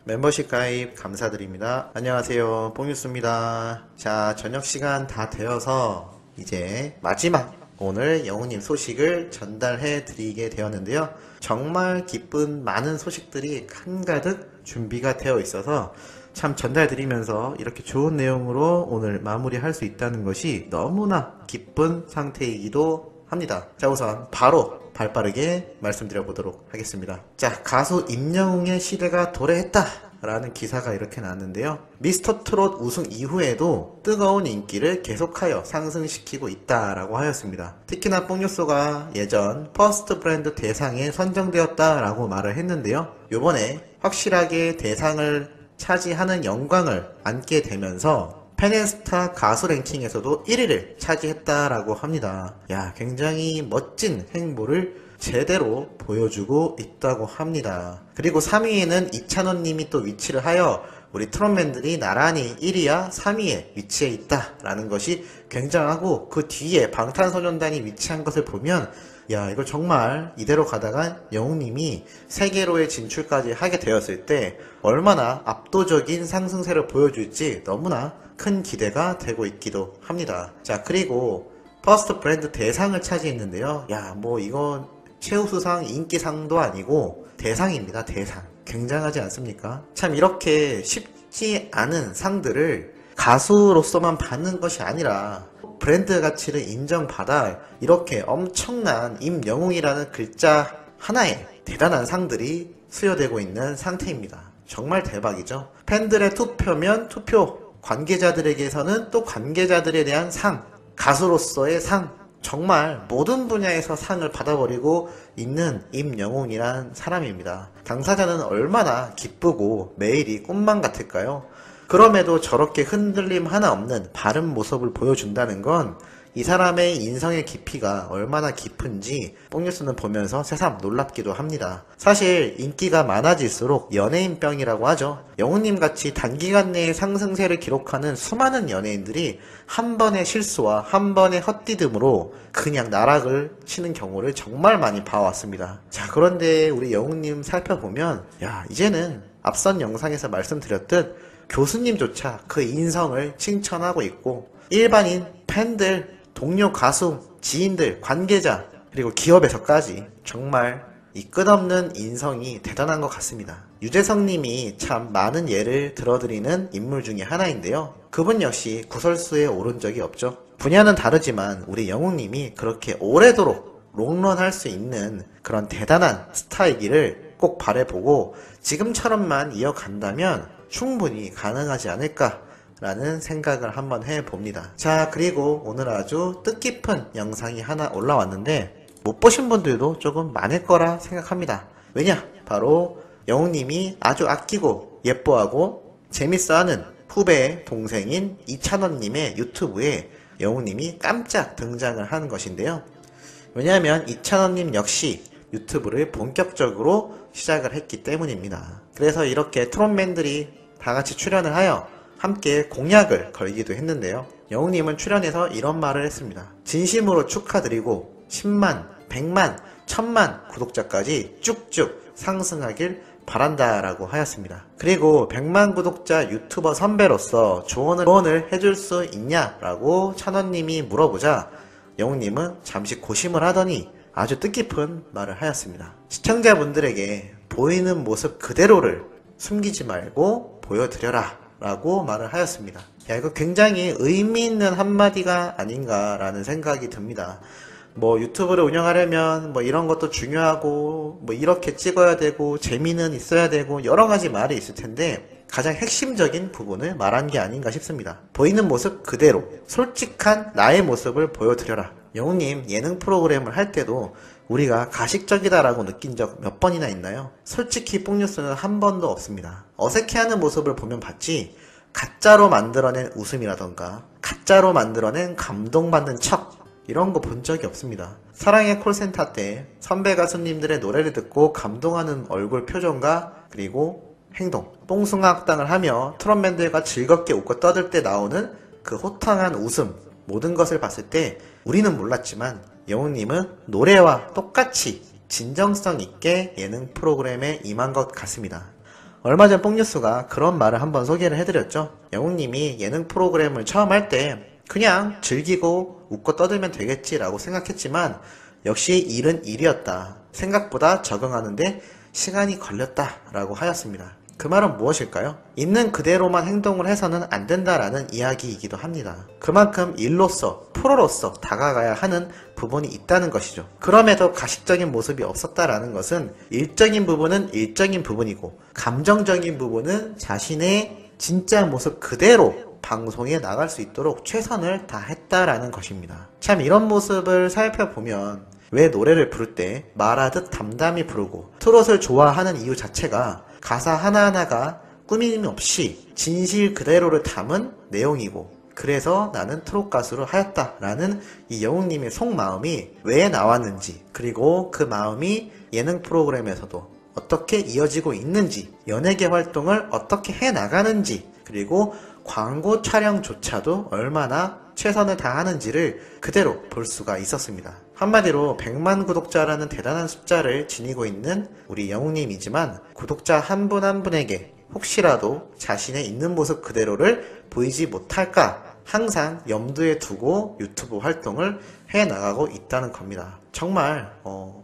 멤버십 가입 감사드립니다. 안녕하세요, 뽕뉴스입니다. 자, 저녁 시간 다 되어서 이제 마지막 오늘 영우님 소식을 전달해 드리게 되었는데요. 정말 기쁜 많은 소식들이 한가득 준비가 되어 있어서 참 전달 드리면서 이렇게 좋은 내용으로 오늘 마무리할 수 있다는 것이 너무나 기쁜 상태이기도 합니다. 자, 우선 바로 발빠르게 말씀드려 보도록 하겠습니다. 자, 가수 임영웅의 시대가 도래했다 라는 기사가 이렇게 나왔는데요. 미스터 트롯 우승 이후에도 뜨거운 인기를 계속하여 상승시키고 있다라고 하였습니다. 특히나 뽕뉴스가 예전 퍼스트 브랜드 대상에 선정되었다라고 말을 했는데요. 요번에 확실하게 대상을 차지하는 영광을 안게 되면서 페넨스타 가수 랭킹에서도 1위를 차지했다라고 합니다. 야, 굉장히 멋진 행보를 제대로 보여주고 있다고 합니다. 그리고 3위에는 이찬원님이 또 위치를 하여 우리 트롯맨들이 나란히 1위와 3위에 위치해 있다라는 것이 굉장하고, 그 뒤에 방탄소년단이 위치한 것을 보면 야, 이거 정말 이대로 가다가 영웅님이 세계로의 진출까지 하게 되었을 때 얼마나 압도적인 상승세를 보여줄지 너무나 큰 기대가 되고 있기도 합니다. 자, 그리고 퍼스트 브랜드 대상을 차지했는데요. 야, 뭐 이건 최우수상 인기상도 아니고 대상입니다. 대상. 굉장하지 않습니까? 참 이렇게 쉽지 않은 상들을 가수로서만 받는 것이 아니라 브랜드 가치를 인정받아 이렇게 엄청난 임영웅이라는 글자 하나에 대단한 상들이 수여되고 있는 상태입니다. 정말 대박이죠. 팬들의 투표면 투표, 관계자들에게서는 또 관계자들에 대한 상, 가수로서의 상, 정말 모든 분야에서 상을 받아버리고 있는 임영웅이란 사람입니다. 당사자는 얼마나 기쁘고 매일이 꿈만 같을까요? 그럼에도 저렇게 흔들림 하나 없는 바른 모습을 보여준다는 건 이 사람의 인성의 깊이가 얼마나 깊은지 뽕뉴스는 보면서 새삼 놀랍기도 합니다. 사실 인기가 많아질수록 연예인병이라고 하죠. 영웅님 같이 단기간 내에 상승세를 기록하는 수많은 연예인들이 한 번의 실수와 한 번의 헛디듬으로 그냥 나락을 치는 경우를 정말 많이 봐왔습니다. 자, 그런데 우리 영웅님 살펴보면 야, 이제는 앞선 영상에서 말씀드렸듯 교수님조차 그 인성을 칭찬하고 있고, 일반인, 팬들, 동료 가수, 지인들, 관계자, 그리고 기업에서까지 정말 이 끝없는 인성이 대단한 것 같습니다. 유재석 님이 참 많은 예를 들어드리는 인물 중에 하나인데요. 그분 역시 구설수에 오른 적이 없죠. 분야는 다르지만 우리 영웅님이 그렇게 오래도록 롱런 할 수 있는 그런 대단한 스타이기를 꼭 바라보고 지금처럼만 이어간다면 충분히 가능하지 않을까 라는 생각을 한번 해봅니다. 자, 그리고 오늘 아주 뜻깊은 영상이 하나 올라왔는데 못 보신 분들도 조금 많을 거라 생각합니다. 왜냐? 바로 영웅님이 아주 아끼고 예뻐하고 재밌어하는 후배 동생인 이찬원님의 유튜브에 영웅님이 깜짝 등장을 하는 것인데요. 왜냐하면 이찬원님 역시 유튜브를 본격적으로 시작을 했기 때문입니다. 그래서 이렇게 트롯맨들이 다같이 출연을 하여 함께 공약을 걸기도 했는데요. 영웅님은 출연해서 이런 말을 했습니다. 진심으로 축하드리고 10만, 100만, 1000만 구독자까지 쭉쭉 상승하길 바란다 라고 하였습니다. 그리고 100만 구독자 유튜버 선배로서 조언을 해줄 수 있냐 라고 찬원님이 물어보자 영웅님은 잠시 고심을 하더니 아주 뜻깊은 말을 하였습니다. 시청자분들에게 보이는 모습 그대로를 숨기지 말고 보여드려라 라고 말을 하였습니다. 야, 이거 굉장히 의미 있는 한마디가 아닌가라는 생각이 듭니다. 뭐 유튜브를 운영하려면 뭐 이런 것도 중요하고 뭐 이렇게 찍어야 되고 재미는 있어야 되고 여러 가지 말이 있을 텐데 가장 핵심적인 부분을 말한 게 아닌가 싶습니다. 보이는 모습 그대로 솔직한 나의 모습을 보여드려라. 영웅님 예능 프로그램을 할 때도 우리가 가식적이다라고 느낀 적 몇 번이나 있나요? 솔직히 뽕뉴스는 한 번도 없습니다. 어색해하는 모습을 보면 봤지 가짜로 만들어낸 웃음이라던가 가짜로 만들어낸 감동받는 척 이런 거 본 적이 없습니다. 사랑의 콜센터 때 선배 가수님들의 노래를 듣고 감동하는 얼굴 표정과 그리고 행동, 뽕숭아학당을 하며 트롯맨들과 즐겁게 웃고 떠들 때 나오는 그 호탕한 웃음, 모든 것을 봤을 때 우리는 몰랐지만 영웅님은 노래와 똑같이 진정성 있게 예능 프로그램에 임한 것 같습니다. 얼마 전 뽕뉴스가 그런 말을 한번 소개를 해드렸죠. 영웅님이 예능 프로그램을 처음 할 때 그냥 즐기고 웃고 떠들면 되겠지라고 생각했지만 역시 일은 일이었다. 생각보다 적응하는데 시간이 걸렸다라고 하였습니다. 그 말은 무엇일까요? 있는 그대로만 행동을 해서는 안 된다라는 이야기이기도 합니다. 그만큼 일로서, 프로로서 다가가야 하는 부분이 있다는 것이죠. 그럼에도 가식적인 모습이 없었다라는 것은 일적인 부분은 일적인 부분이고 감정적인 부분은 자신의 진짜 모습 그대로 방송에 나갈 수 있도록 최선을 다했다라는 것입니다. 참 이런 모습을 살펴보면 왜 노래를 부를 때 말하듯 담담히 부르고 트롯을 좋아하는 이유 자체가 가사 하나하나가 꾸밈 없이 진실 그대로를 담은 내용이고 그래서 나는 트롯 가수를 하였다라는 이 영웅님의 속마음이 왜 나왔는지 그리고 그 마음이 예능 프로그램에서도 어떻게 이어지고 있는지 연예계 활동을 어떻게 해나가는지 그리고 광고 촬영조차도 얼마나 최선을 다하는지를 그대로 볼 수가 있었습니다. 한마디로 100만 구독자라는 대단한 숫자를 지니고 있는 우리 영웅님이지만 구독자 한 분 한 분에게 혹시라도 자신의 있는 모습 그대로를 보이지 못할까 항상 염두에 두고 유튜브 활동을 해나가고 있다는 겁니다. 정말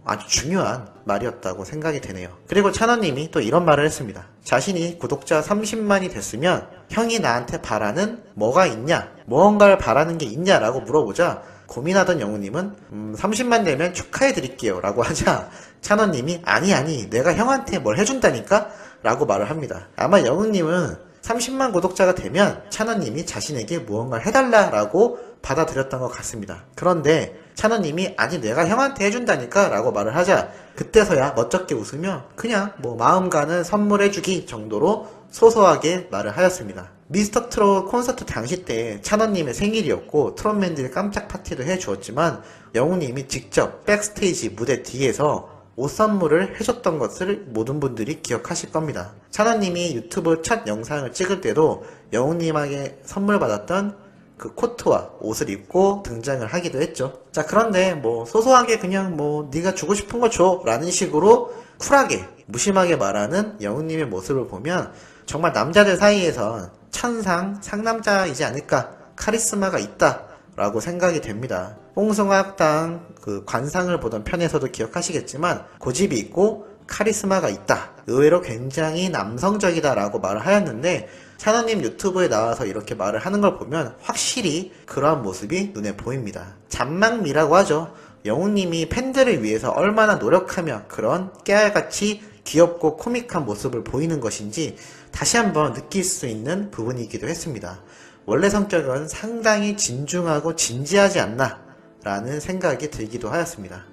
아주 중요한 말이었다고 생각이 되네요. 그리고 찬원님이 또 이런 말을 했습니다. 자신이 구독자 30만이 됐으면 형이 나한테 바라는 뭐가 있냐? 무언가를 바라는 게 있냐라고 물어보자 고민하던 영웅님은 30만 되면 축하해드릴게요 라고 하자 찬원님이 아니 내가 형한테 뭘 해준다니까? 라고 말을 합니다. 아마 영웅님은 30만 구독자가 되면 찬원님이 자신에게 무언가를 해달라라고 받아들였던 것 같습니다. 그런데 찬원님이 아니 내가 형한테 해준다니까 라고 말을 하자 그때서야 멋쩍게 웃으며 그냥 뭐 마음 가는 선물해주기 정도로 소소하게 말을 하였습니다. 미스터 트롯 콘서트 당시 때 찬원님의 생일이었고 트롯맨들이 깜짝 파티도 해주었지만 영웅님이 직접 백스테이지 무대 뒤에서 옷 선물을 해줬던 것을 모든 분들이 기억하실 겁니다. 찬원님이 유튜브 첫 영상을 찍을 때도 영웅님에게 선물 받았던 그 코트와 옷을 입고 등장을 하기도 했죠. 자, 그런데 뭐 소소하게 그냥 뭐 네가 주고 싶은 거 줘 라는 식으로 쿨하게 무심하게 말하는 영웅님의 모습을 보면 정말 남자들 사이에선 천상 상남자이지 않을까, 카리스마가 있다 라고 생각이 됩니다. 뽕숭아학당 그 관상을 보던 편에서도 기억하시겠지만 고집이 있고 카리스마가 있다, 의외로 굉장히 남성적이다 라고 말을 하였는데 찬원님 유튜브에 나와서 이렇게 말을 하는 걸 보면 확실히 그러한 모습이 눈에 보입니다. 잔망미라고 하죠. 영웅님이 팬들을 위해서 얼마나 노력하며 그런 깨알같이 귀엽고 코믹한 모습을 보이는 것인지 다시 한번 느낄 수 있는 부분이기도 했습니다. 원래 성격은 상당히 진중하고 진지하지 않나 라는 생각이 들기도 하였습니다.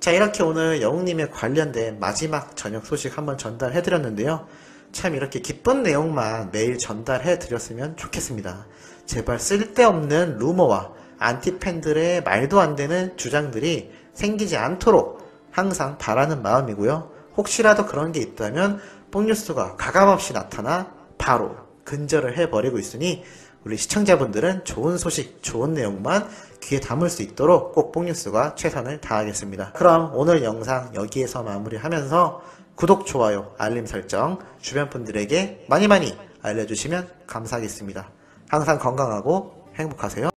자, 이렇게 오늘 영웅님에 관련된 마지막 저녁 소식 한번 전달해 드렸는데요. 참 이렇게 기쁜 내용만 매일 전달해 드렸으면 좋겠습니다. 제발 쓸데없는 루머와 안티팬들의 말도 안 되는 주장들이 생기지 않도록 항상 바라는 마음이고요. 혹시라도 그런 게 있다면 뽕뉴스가 가감없이 나타나 바로 근절을 해버리고 있으니 우리 시청자분들은 좋은 소식, 좋은 내용만 귀에 담을 수 있도록 꼭 뽕뉴스가 최선을 다하겠습니다. 그럼 오늘 영상 여기에서 마무리하면서 구독, 좋아요, 알림 설정 주변 분들에게 많이 알려주시면 감사하겠습니다. 항상 건강하고 행복하세요.